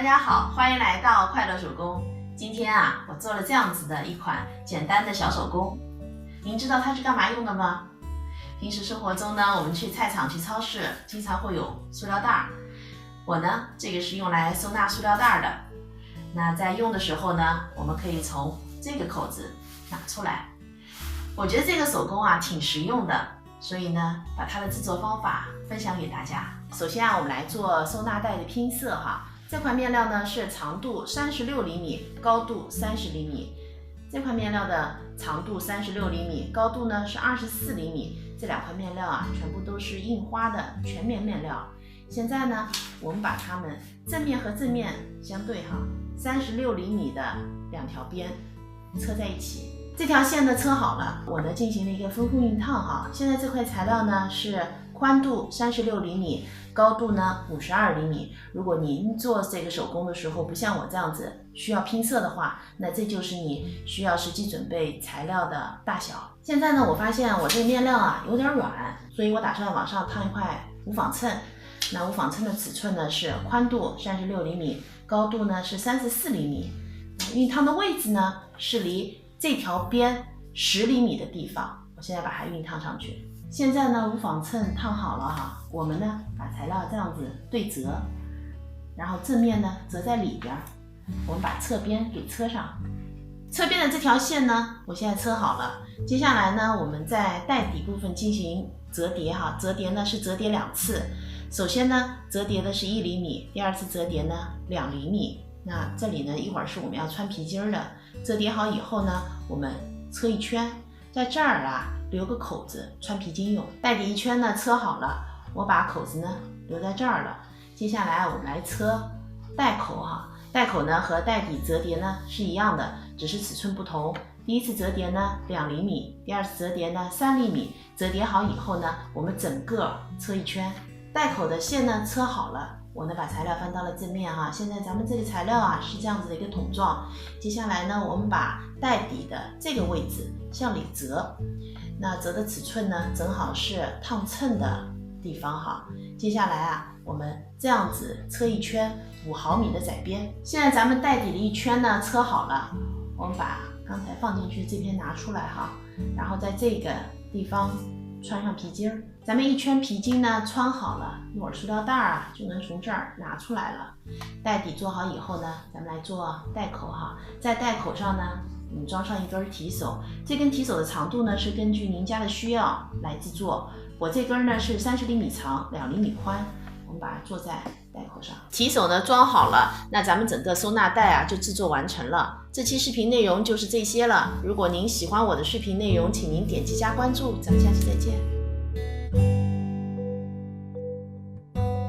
家好，欢迎来到快乐手工。今天我做了这样子的一款简单的小手工，您知道它是干嘛用的吗？平时生活中呢，我们去菜场、去超市，经常会有塑料袋。我呢，这个是用来收纳塑料袋的。那在用的时候呢，我们可以从这个口子拿出来。我觉得这个手工挺实用的，所以呢，把它的制作方法分享给大家。首先我们来做收纳袋的拼色哈。这块面料呢是长度36厘米，高度30厘米。这块面料的长度36厘米，高度呢是24厘米。这两块面料全部都是印花的全棉面料。现在呢，我们把它们正面和正面相对36厘米的两条边车在一起。这条线呢车好了，我呢进行了一个分户熨烫现在这块材料呢是宽度36厘米，高度呢52厘米。如果您做这个手工的时候不像我这样子需要拼色的话，那这就是你需要实际准备材料的大小。现在呢，我发现我这个面料有点软，所以我打算往上烫一块无纺衬。那无纺衬的尺寸呢是宽度36厘米，高度呢是34厘米。熨烫的位置呢是离这条边10厘米的地方，我现在把它熨烫上去。现在呢，无纺衬烫好了我们呢把材料这样子对折，然后正面呢折在里边，我们把侧边给车上。侧边的这条线呢，我现在车好了。接下来呢，我们在袋底部分进行折叠折叠呢是折叠2次。首先呢，折叠的是1厘米，第二次折叠呢2厘米。那这里呢，一会儿是我们要穿皮筋的。折叠好以后呢，我们车一圈，在这儿留个口子穿皮筋用。袋底一圈呢车好了，我把口子呢留在这儿了。接下来我们来车袋口袋口呢和袋底折叠呢是一样的，只是尺寸不同。第一次折叠呢2厘米，第二次折叠呢3厘米。折叠好以后呢，我们整个车一圈。袋口的线呢车好了，我呢把材料翻到了正面现在咱们这个材料是这样子的一个桶状。接下来呢，我们把袋底的这个位置向里折，那折的尺寸呢正好是烫衬的地方接下来我们这样子车一圈5毫米的窄边。现在咱们袋底的一圈呢车好了，我们把刚才放进去这边拿出来然后在这个地方穿上皮筋。咱们一圈皮筋呢穿好了，一会儿塑料袋就能从这儿拿出来了。袋底做好以后呢，咱们来做袋口在袋口上呢，我们装上一根提手。这根提手的长度呢是根据您家的需要来制作。我这根呢是30厘米长，2厘米宽，我们把它做在袋口上。提手呢装好了，那咱们整个收纳袋就制作完成了。这期视频内容就是这些了。如果您喜欢我的视频内容，请您点击加关注，咱们下期再见。